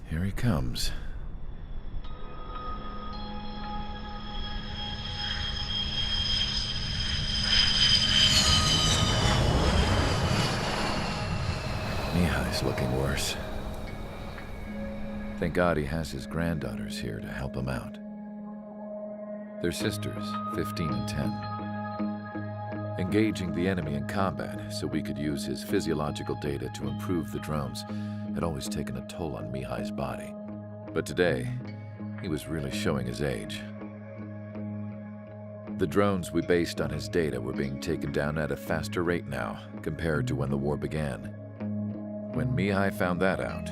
Here he comes. Mihai's looking worse. Thank God he has his granddaughters here to help him out. They're sisters, 15 and 10. Engaging the enemy in combat so we could use his physiological data to improve the drones had always taken a toll on Mihai's body. But today, he was really showing his age. The drones we based on his data were being taken down at a faster rate now compared to when the war began. When Mihai found that out,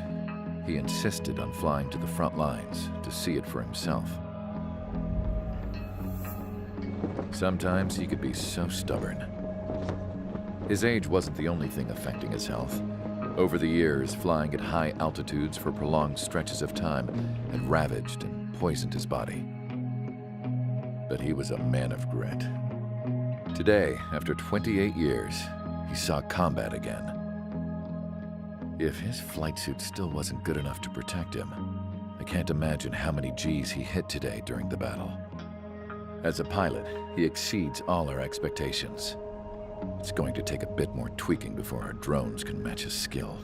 he insisted on flying to the front lines to see it for himself. Sometimes he could be so stubborn. His age wasn't the only thing affecting his health. Over the years, flying at high altitudes for prolonged stretches of time had ravaged and poisoned his body. But he was a man of grit. Today, after 28 years, he saw combat again. If his flight suit still wasn't good enough to protect him, I can't imagine how many Gs he hit today during the battle. As a pilot, he exceeds all our expectations. It's going to take a bit more tweaking before our drones can match his skill.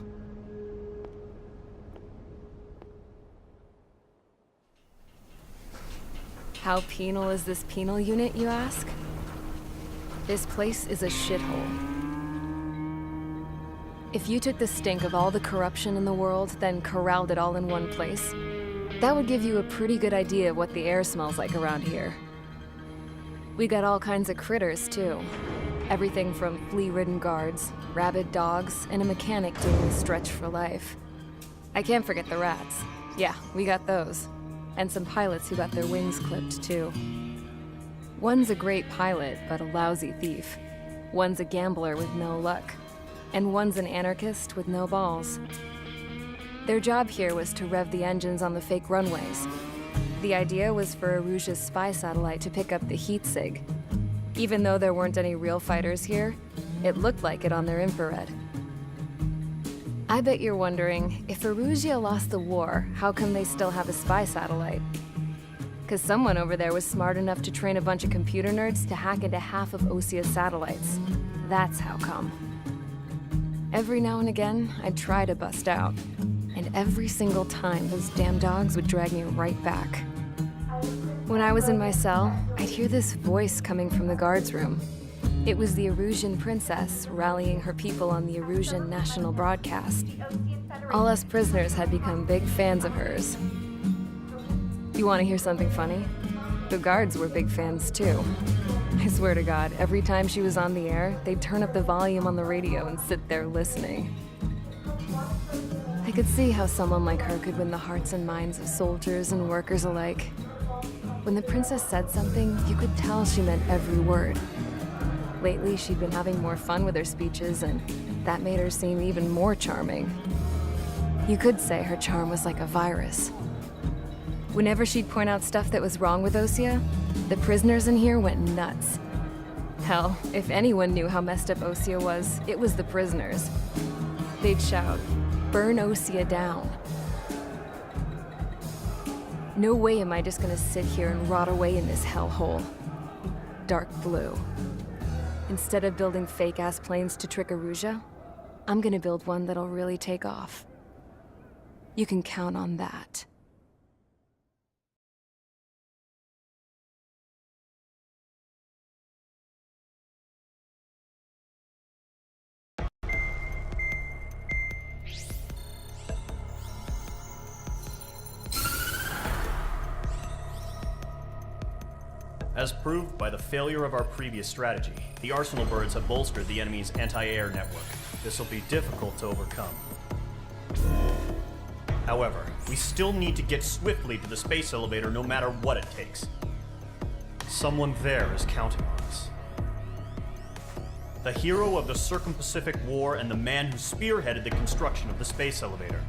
How penal is this penal unit, you ask? This place is a shithole. If you took the stink of all the corruption in the world, then corralled it all in one place, that would give you a pretty good idea of what the air smells like around here. We got all kinds of critters, too. Everything from flea-ridden guards, rabid dogs, and a mechanic doing a stretch for life. I can't forget the rats. Yeah, we got those. And some pilots who got their wings clipped, too. One's a great pilot, but a lousy thief. One's a gambler with no luck. And one's an anarchist with no balls. Their job here was to rev the engines on the fake runways. The idea was for Erusia's spy satellite to pick up the heat sig. Even though there weren't any real fighters here, it looked like it on their infrared. I bet you're wondering, if Erusia lost the war, how come they still have a spy satellite? 'Cause someone over there was smart enough to train a bunch of computer nerds to hack into half of Osia's satellites. That's how come. Every now and again, I'd try to bust out. And every single time, those damn dogs would drag me right back. When I was in my cell, I'd hear this voice coming from the guards room. It was the Erusian princess rallying her people on the Erusian national broadcast. All us prisoners had become big fans of hers. You want to hear something funny? The guards were big fans too. I swear to God, every time she was on the air, they'd turn up the volume on the radio and sit there listening. I could see how someone like her could win the hearts and minds of soldiers and workers alike. When the princess said something, you could tell she meant every word. Lately, she'd been having more fun with her speeches, and that made her seem even more charming. You could say her charm was like a virus. Whenever she'd point out stuff that was wrong with Osia, the prisoners in here went nuts. Hell, if anyone knew how messed up Osia was, it was the prisoners. They'd shout, "Burn Osia down." No way am I just gonna sit here and rot away in this hellhole. Dark blue. Instead of building fake-ass planes to trick Erusia, I'm gonna build one that'll really take off. You can count on that. As proved by the failure of our previous strategy, the Arsenal birds have bolstered the enemy's anti-air network. This will be difficult to overcome. However, we still need to get swiftly to the space elevator no matter what it takes. Someone there is counting on us. The hero of the Circum-Pacific War and the man who spearheaded the construction of the space elevator.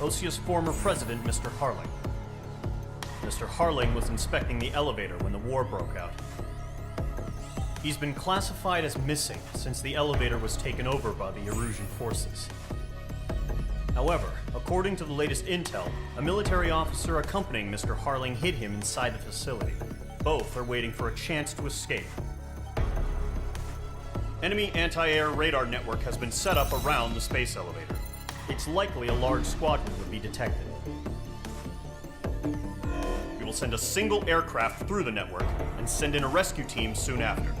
Osia's former president, Mr. Harling. Mr. Harling was inspecting the elevator when the war broke out. He's been classified as missing since the elevator was taken over by the Erusian forces. However, According to the latest intel, a military officer accompanying Mr. Harling hid him inside the facility. Both are waiting for a chance to escape. Enemy anti-air radar network has been set up around the space elevator. It's likely a large squadron would be detected. We will send a single aircraft through the network and send in a rescue team soon after.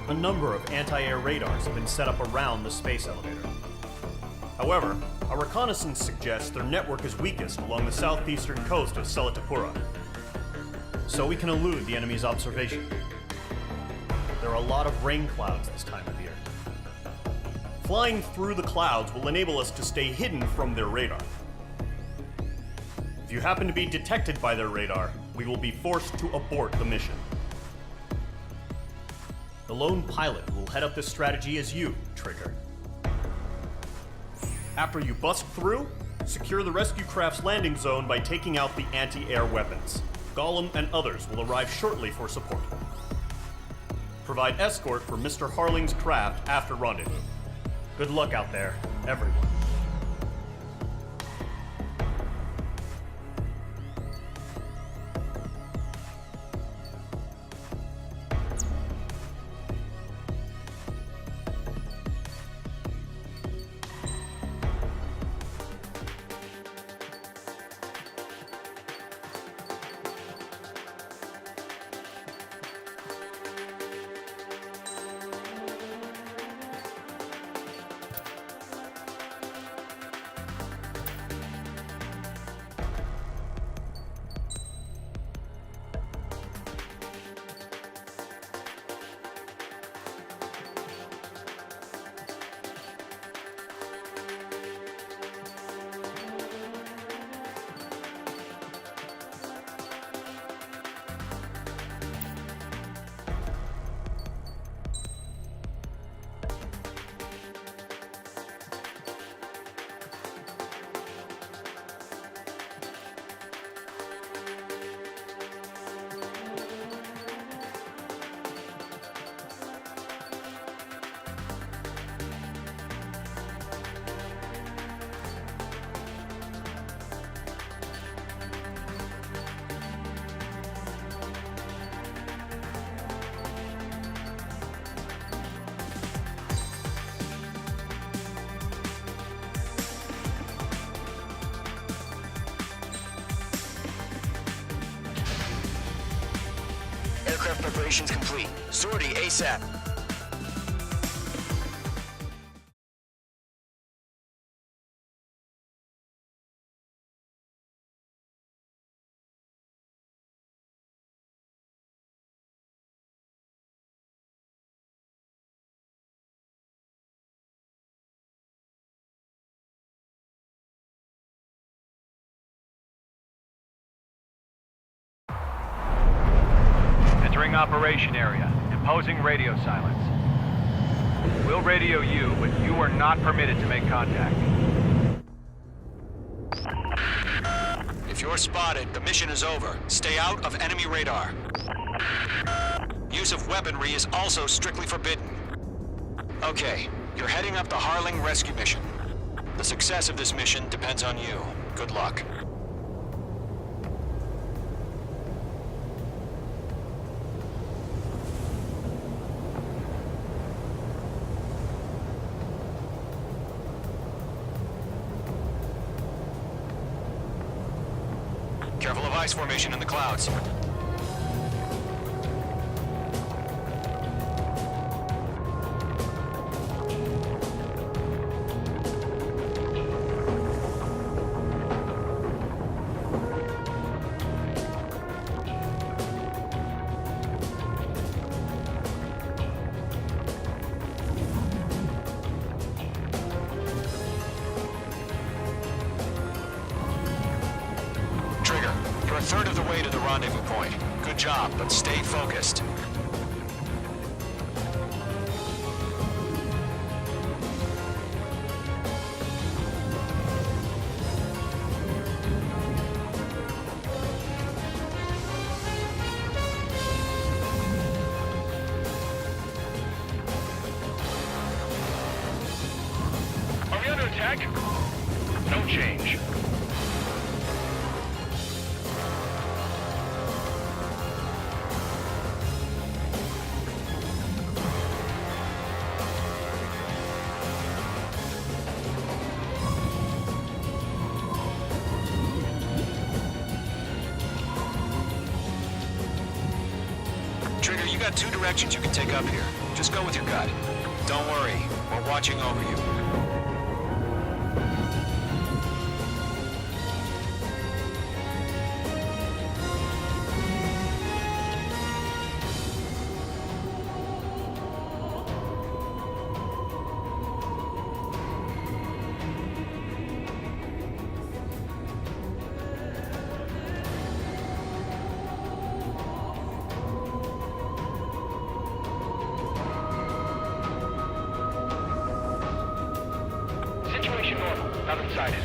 A number of anti-air radars have been set up around the space elevator. However, our reconnaissance suggests their network is weakest along the southeastern coast of Selatapura, so we can elude the enemy's observation. There are a lot of rain clouds this time of year. Flying through the clouds will enable us to stay hidden from their radar. If you happen to be detected by their radar, we will be forced to abort the mission. The lone pilot who will head up this strategy is you, Trigger. After you bust through, secure the rescue craft's landing zone by taking out the anti-air weapons. Gollum and others will arrive shortly for support. Provide escort for Mr. Harling's craft after rendezvous. Good luck out there, everyone. Aircraft preparations complete. Sortie ASAP. Entering operation area. Imposing radio silence. We'll radio you, but you are not permitted to make contact. If you're spotted, the mission is over. Stay out of enemy radar. Use of weaponry is also strictly forbidden. Okay, you're heading up the Harling rescue mission. The success of this mission depends on you. Good luck. Careful of ice formation in the clouds. Trigger, you're a third of the way to the rendezvous point. Good job, but stay focused. Are we under attack? No change. Trigger, you got two directions you can take up here. Just go with your gut. Don't worry, we're watching over you. Situation normal. Nothing sighted.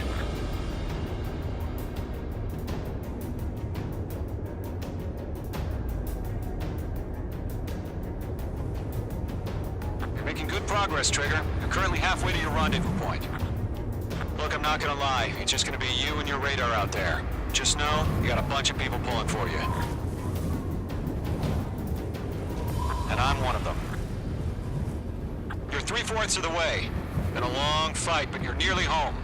You're making good progress, Trigger. You're currently halfway to your rendezvous point. Look, I'm not gonna lie. It's just gonna be you and your radar out there. Just know, you got a bunch of people pulling for you. And I'm one of them. You're 3/4 of the way. Been a long fight, but you're nearly home.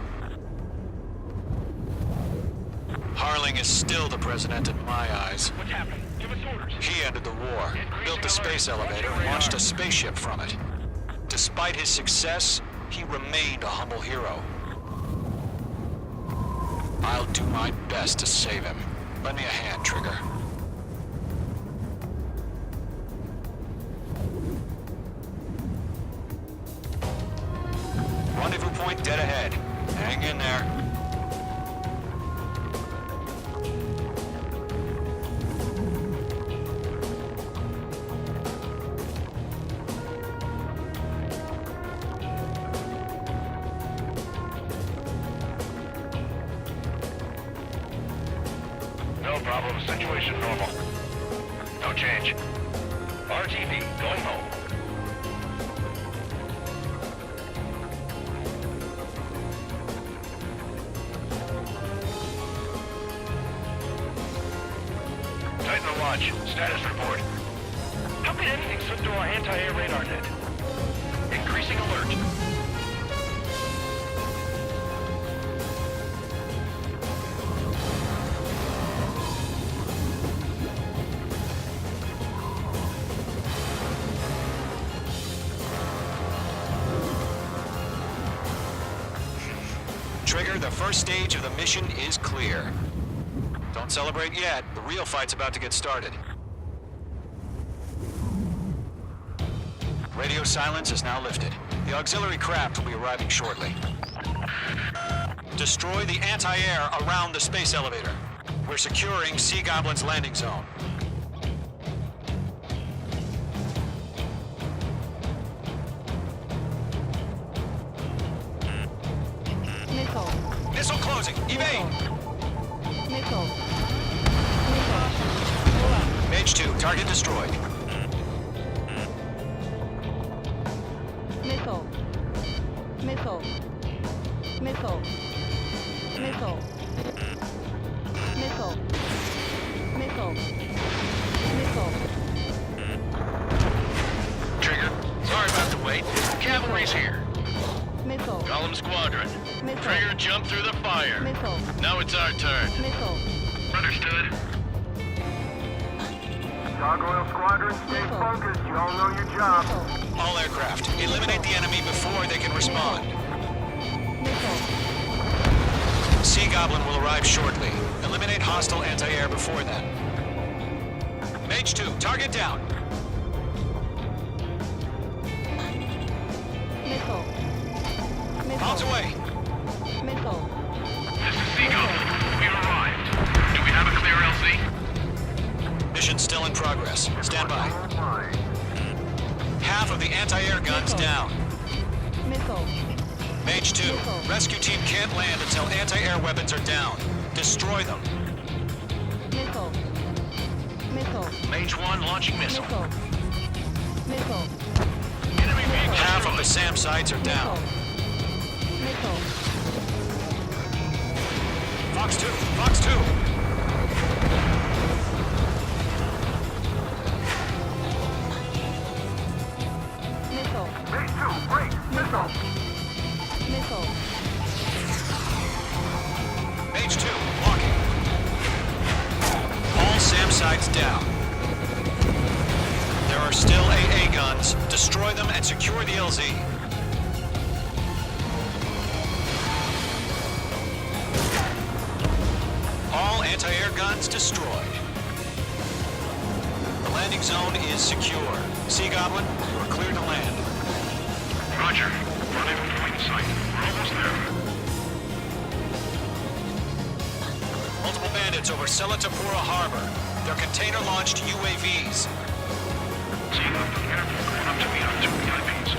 Harling is still the president in my eyes. What's happening? Give us orders. He ended the war, built the space elevator, and launched a spaceship from it. Despite his success, he remained a humble hero. I'll do my best to save him. Lend me a hand, Trigger. Rendezvous point dead ahead. Hang in there. No problem. Situation normal. No change. RTV, going home. Titan to launch. Status report. How could anything slip through our anti-air radar net? Increasing alert. Trigger, the first stage of the mission is clear. Don't celebrate yet. The real fight's about to get started. Radio silence is now lifted. The auxiliary craft will be arriving shortly. Destroy the anti-air around the space elevator. We're securing Sea Goblin's landing zone. Missile. Missile closing. Evade! Missile. Mage 2, target destroyed. Missile. Missile. Missile. Missile. Missile. Missile. Missile. Trigger, sorry about the wait. Cavalry's here. Missile. Column Squadron. Missile. Trigger jumped through the fire. Missile. Now it's our turn. Missile. Understood. Gargoyle Squadron, stay Missile. focused. You all know your job. Missile. All aircraft, eliminate the enemy before they can respond. Missile. Sea Goblin will arrive shortly. Eliminate hostile anti-air before then. Mage 2, target down. Missile. Miles Missile. away. Missile. This is Seagull. We've arrived. Do we have a clear LC? Mission still in progress. Stand by. Half of the anti-air guns down. Missile. Mage 2, rescue team can't land until anti-air weapons are down. Destroy them. Missile. Missile. Mage 1 launching missile. Missile. Missile. Enemy vehicle Half of the destroyed. SAM sites are down. Missile. down. There are still AA guns. Destroy them and secure the LZ. All anti-air guns destroyed. The landing zone is secure. Sea Goblin, you are clear to land. Roger. Running from point sight. We're almost there. Multiple bandits over Selatapura Harbor. They're container-launched UAVs. Zeno, careful. Going up to meet our two VIPs.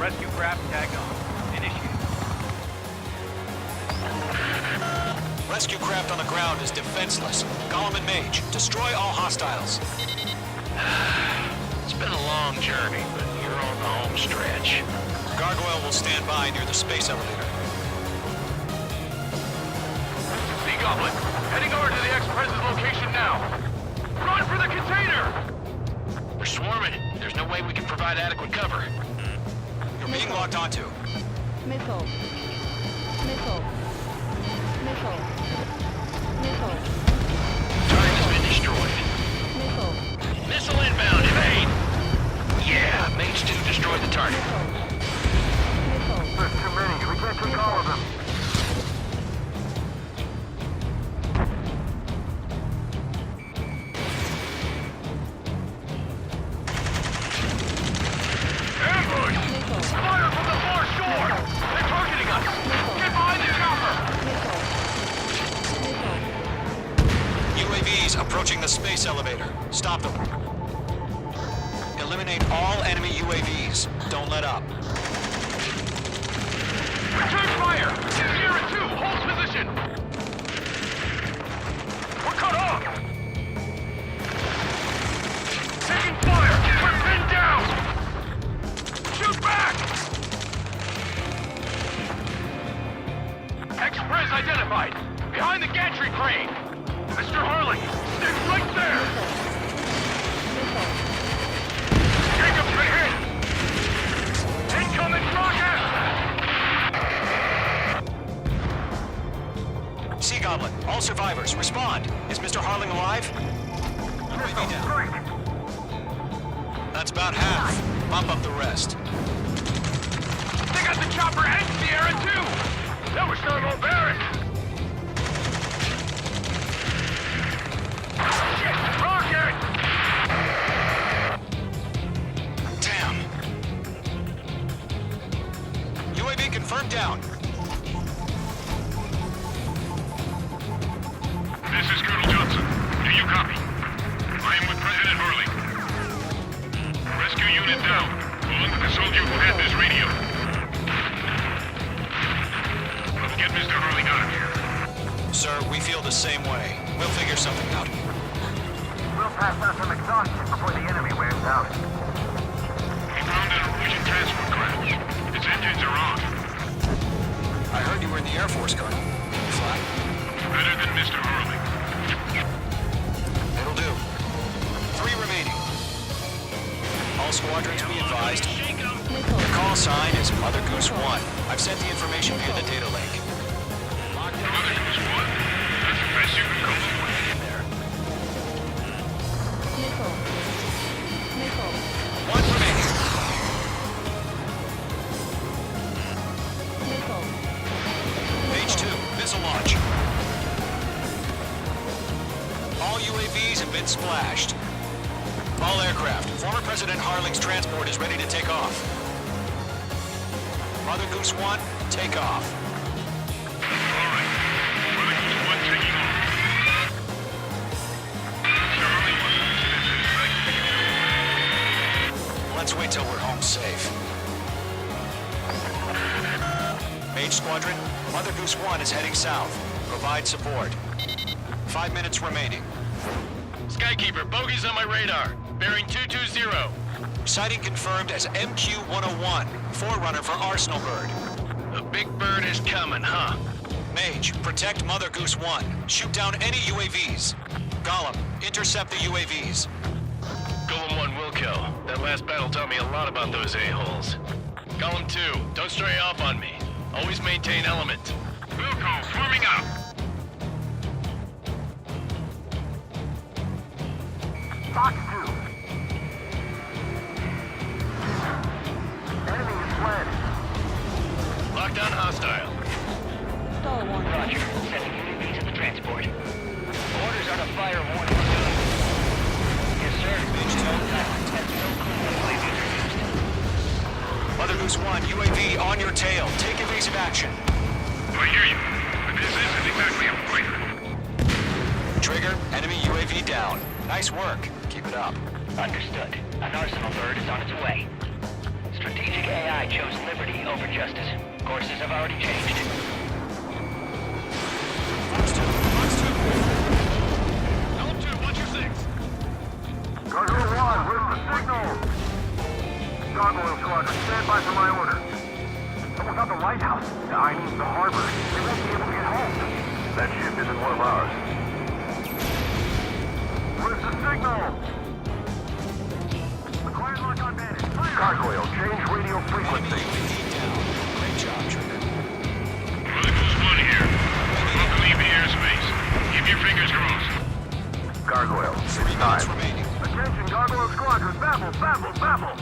Rescue craft tagged on. Initiated. Rescue craft on the ground is defenseless. Gollum and Mage, destroy all hostiles. It's been a long journey, but you're on the home stretch. Gargoyle will stand by near the space elevator. Sea Goblin, heading over to the Express's location now. Run for the container! We're swarming. There's no way we can provide adequate cover. You're being locked onto. Missile. Missile. Missile. Missile. Target has been destroyed. Missile. Missile inbound. Evade. Yeah, Mage 2 destroyed the target. Missile. There's too many. We can't take all of them. Ambush! Fire from the far shore! They're targeting us! Get behind the chopper! UAVs approaching the space elevator. Stop them. Eliminate all enemy UAVs. Don't let up. Return fire! Sierra 2, hold position! We're cut off! Taking fire! We're pinned down! Shoot back! Express identified! Behind the gantry crane! Mr. Harling! Stay right there! Jacob's been hit! Incoming rocket! Sea Goblin, all survivors, respond. Is Mr. Harling alive? UAV down. That's about half. Bump up the rest. They got the chopper and Sierra too! That was thermal barracks! Shit! Rocket! Damn. UAV confirmed down. This is Colonel Johnson. Do you copy? I am with President Hurley. Rescue unit down. Along with the soldier who had this radio. Let's get Mr. Hurley out of here. Sir, we feel the same way. We'll figure something out. We'll pass out some exhaustion before the enemy wears out. We found a Norwegian transport craft. Its engines are on. I heard you were in the Air Force, Colonel. Fly? Better than Mr. Hurley. It'll do. 3 remaining. All squadrons be advised. The call sign is Mother Goose 1. I've sent the information via the data link. Mother Goose 1. That's the best you can come up with. There. Missile. Missile. 1 remaining. Missile. Page 2, missile launch. All UAVs have been splashed. All aircraft, former President Harling's transport is ready to take off. Mother Goose 1, take off. All right. Mother Goose 1 taking off. Mr. Hurley wants to send Let's wait till we're home safe. Mage Squadron, Mother Goose 1 is heading south. Provide support. 5 minutes remaining. Skykeeper, bogeys on my radar. Bearing 220. Sighting confirmed as MQ-101, forerunner for Arsenal Bird. The big bird is coming, huh? Mage, protect Mother Goose 1. Shoot down any UAVs. Gollum, intercept the UAVs. Golem 1 will kill. That last battle taught me a lot about those a-holes. Golem 2, don't stray off on me. Always maintain element. Wilco, swarming up. Fox 2. Enemy is landed. Lockdown hostile. Stall warning. Roger. Sending UAV to the transport. Orders are to fire warning soon. Yes, sir. Mage 2. That's no clue when UAVs are used. Mother Goose 1, UAV on your tail. Take evasive action. I hear you. But this isn't exactly a fighter. Trigger, enemy UAV down. Nice work. Keep it up. Understood. An arsenal bird is on its way. Strategic AI chose liberty over justice. Courses have already changed. Fox 2, Fox 2. Helm 2, watch your six. Gargoyle 1, where's the signal? Gargoyle Squadron, stand by for my order. Someone's at the lighthouse. I mean the harbor. They won't be able to get home. That ship isn't one of ours. Where's the signal? Acquired lock on bandit. Gargoyle, change radio frequency. UAV down. Great job, Trigger. Mother Goose 1 here. About to leave the airspace. Keep your fingers crossed. Gargoyle, 3 it's minutes time. remaining. Attention, Gargoyle Squadron, babble, babble, babble.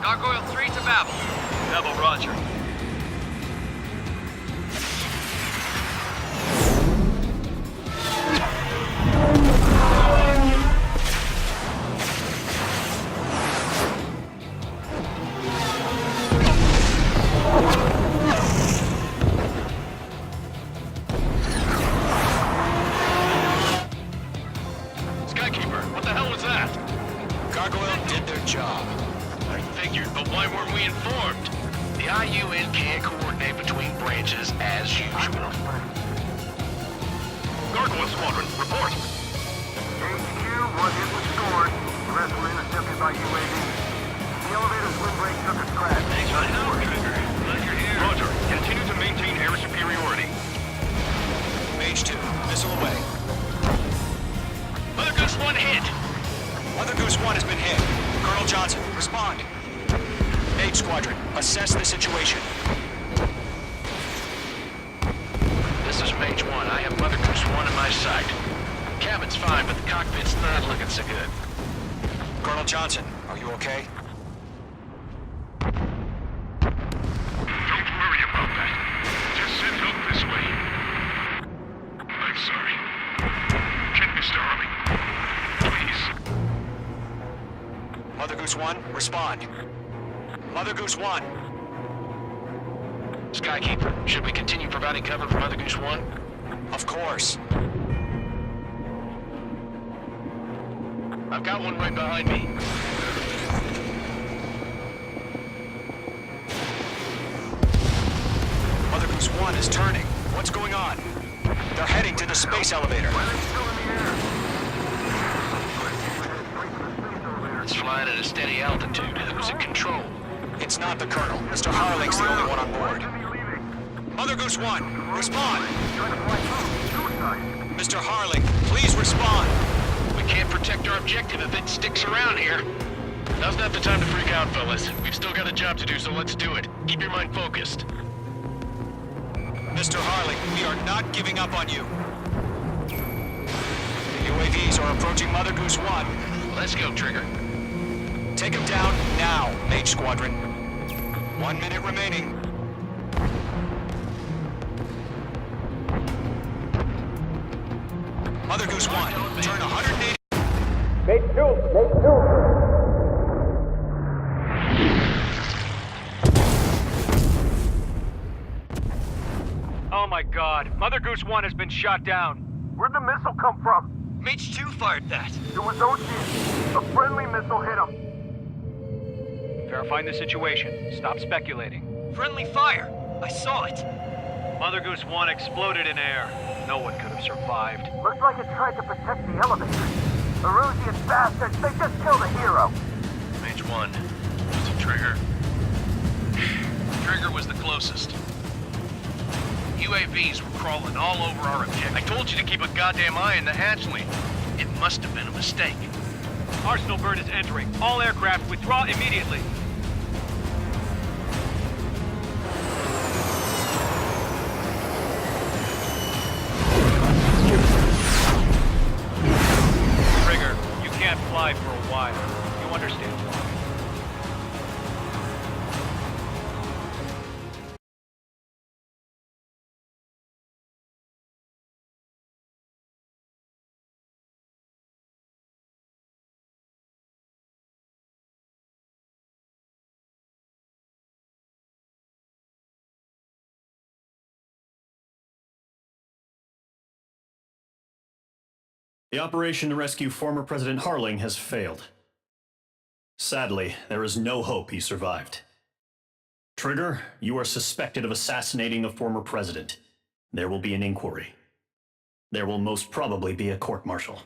Gargoyle 3 to Babel. Babel, roger. Skykeeper, what the hell was that? Gargoyle did their job. I figured, but why weren't we informed? The IUN can't coordinate between branches as usual. Gargoyle Squadron, report. HQ, one hit was scored. The rest were intercepted by UAV. The elevator's windbreak took a crash. Thanks for the help, Trigger. Glad you're here. Roger. Continue to maintain air superiority. Mage 2, missile away. Mother Goose 1 hit. Mother Goose 1 has been hit. Colonel Johnson, respond. Mage Squadron, assess the situation. This is Mage 1. I have Mother Goose 1 in my sight. Cabin's fine, but the cockpit's not looking so good. Colonel Johnson, are you okay? Don't worry about that. Just send help this way. I'm sorry. Get Mr. Harley. Please. Mother Goose 1, respond. Mother Goose 1. Skykeeper, should we continue providing cover for Mother Goose 1? Of course. I've got one right behind me. Mother Goose 1 is turning. What's going on? They're heading to the space elevator. It's flying at a steady altitude. Who's in control? It's not the Colonel. Mr. Harling's the only one on board. Mother Goose 1, respond. Mr. Harling, please respond. We can't protect our objective if it sticks around here. Now's not the time to freak out, fellas. We've still got a job to do, so let's do it. Keep your mind focused. Mr. Harling, we are not giving up on you. The UAVs are approaching Mother Goose 1. Let's go, Trigger. Take him down now, Mage Squadron. 1 minute remaining. Mother Goose 1, turn 180. Oh my god. Mother Goose 1 has been shot down. Where'd the missile come from? Mage 2 fired that. It was Ocean. A friendly missile hit him. Verifying the situation. Stop speculating. Friendly fire. I saw it. Mother Goose 1 exploded in air. No one could have survived. Looks like it tried to protect the elevator. Erusian bastards, they just killed a hero. Mage 1. Was it Trigger? Trigger was the closest. UAVs were crawling all over our objective. I told you to keep a goddamn eye on the hatchling. It must have been a mistake. Arsenal bird is entering. All aircraft withdraw immediately. alive for a while. You understand why. The operation to rescue former President Harling has failed. Sadly, there is no hope he survived. Trigger, you are suspected of assassinating a former president. There will be an inquiry. There will most probably be a court-martial.